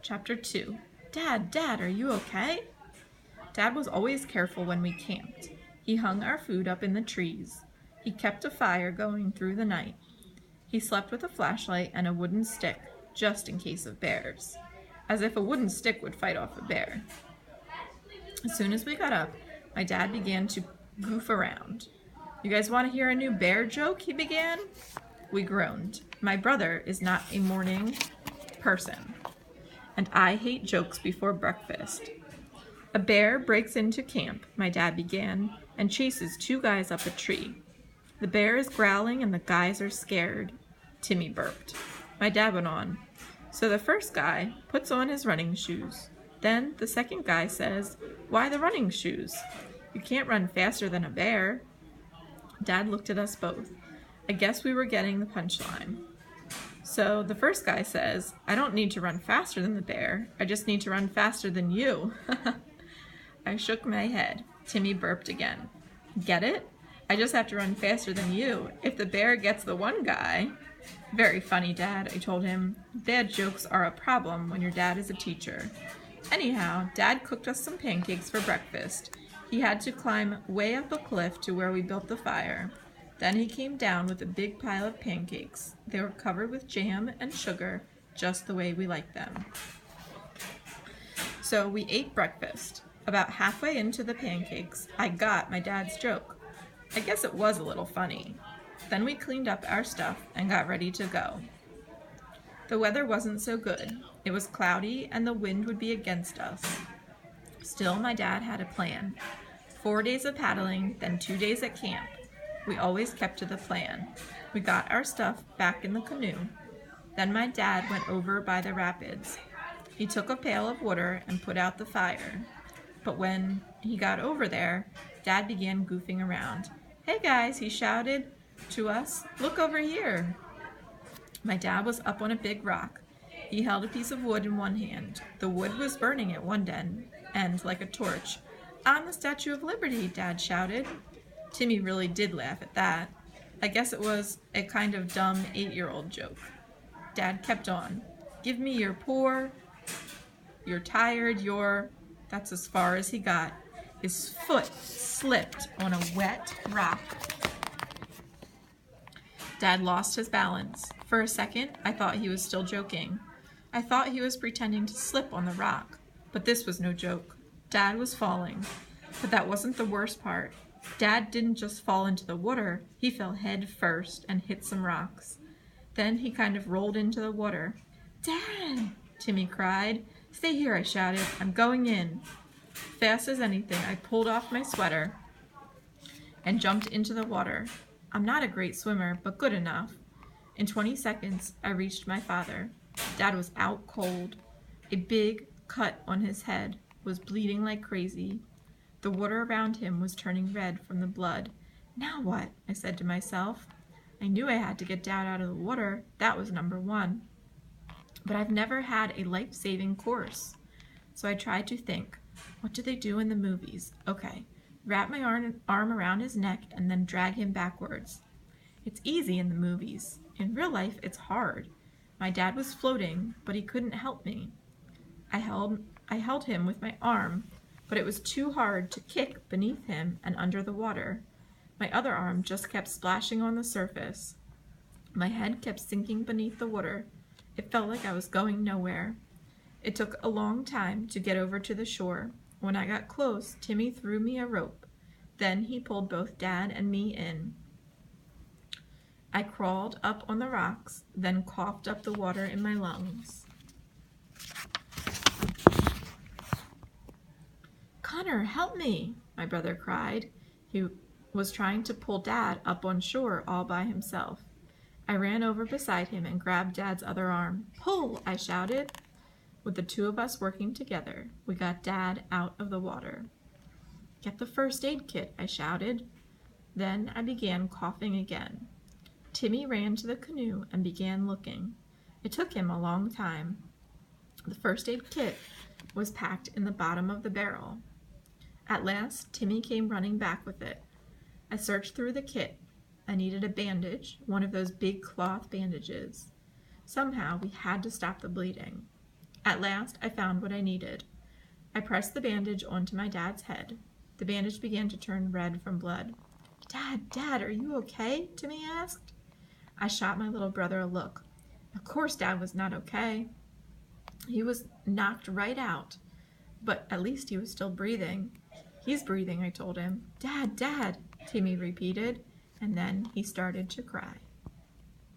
Chapter 2. Dad, are you okay? Dad was always careful when we camped. He hung our food up in the trees. He kept a fire going through the night. He slept with a flashlight and a wooden stick, just in case of bears. As if a wooden stick would fight off a bear. As soon as we got up, my dad began to goof around. You guys want to hear a new bear joke? He began. We groaned. My brother is not a morning person, and I hate jokes before breakfast. A bear breaks into camp, my dad began, and chases two guys up a tree. The bear is growling and the guys are scared. Timmy burped. My dad went on. So the first guy puts on his running shoes. Then the second guy says, "Why the running shoes? You can't run faster than a bear." Dad looked at us both. I guess we were getting the punchline. So the first guy says, "I don't need to run faster than the bear. I just need to run faster than you." I shook my head. Timmy burped again. Get it? I just have to run faster than you. If the bear gets the one guy... Very funny, Dad, I told him. Bad jokes are a problem when your dad is a teacher. Anyhow, Dad cooked us some pancakes for breakfast. He had to climb way up a cliff to where we built the fire. Then he came down with a big pile of pancakes. They were covered with jam and sugar, just the way we like them. So we ate breakfast. About halfway into the pancakes, I got my dad's joke. I guess it was a little funny. Then we cleaned up our stuff and got ready to go. The weather wasn't so good. It was cloudy and the wind would be against us. Still, my dad had a plan. 4 days of paddling, then 2 days at camp. We always kept to the plan. We got our stuff back in the canoe. Then my dad went over by the rapids. He took a pail of water and put out the fire. But when he got over there, Dad began goofing around. "Hey guys," he shouted to us, "look over here." My dad was up on a big rock. He held a piece of wood in one hand. The wood was burning at one end like a torch. "I'm the Statue of Liberty," Dad shouted. Timmy really did laugh at that. I guess it was a kind of dumb 8-year-old joke. Dad kept on. "Give me your poor, you're tired, you're..." That's as far as he got. His foot slipped on a wet rock. Dad lost his balance. For a second, I thought he was still joking. I thought he was pretending to slip on the rock. But this was no joke. Dad was falling. But that wasn't the worst part. Dad didn't just fall into the water. He fell head first and hit some rocks. Then he kind of rolled into the water. "Dad!" Timmy cried. "Stay here," I shouted. "I'm going in." Fast as anything, I pulled off my sweater and jumped into the water. I'm not a great swimmer, but good enough. In 20 seconds, I reached my father. Dad was out cold. A big cut on his head, was bleeding like crazy. The water around him was turning red from the blood. "Now what?" I said to myself. I knew I had to get Dad out of the water. That was number one. But I've never had a life-saving course. So I tried to think, what do they do in the movies? Okay, wrap my arm around his neck and then drag him backwards. It's easy in the movies. In real life, it's hard. My dad was floating, but he couldn't help me. I held him with my arm, but it was too hard to kick beneath him and under the water. My other arm just kept splashing on the surface. My head kept sinking beneath the water. It felt like I was going nowhere. It took a long time to get over to the shore. When I got close, Timmy threw me a rope. Then he pulled both Dad and me in. I crawled up on the rocks, then coughed up the water in my lungs. "Connor, help me!" my brother cried. He was trying to pull Dad up on shore all by himself. I ran over beside him and grabbed Dad's other arm. "Pull!" I shouted. With the two of us working together, we got Dad out of the water. "Get the first aid kit," I shouted. Then I began coughing again. Timmy ran to the canoe and began looking. It took him a long time. The first aid kit was packed in the bottom of the barrel. At last, Timmy came running back with it. I searched through the kit. I needed a bandage, one of those big cloth bandages. Somehow, we had to stop the bleeding. At last, I found what I needed. I pressed the bandage onto my dad's head. The bandage began to turn red from blood. Dad, are you okay? Timmy asked. I shot my little brother a look. Of course Dad was not okay. He was knocked right out, but at least he was still breathing. He's breathing, I told him. Dad, Timmy repeated, and then he started to cry.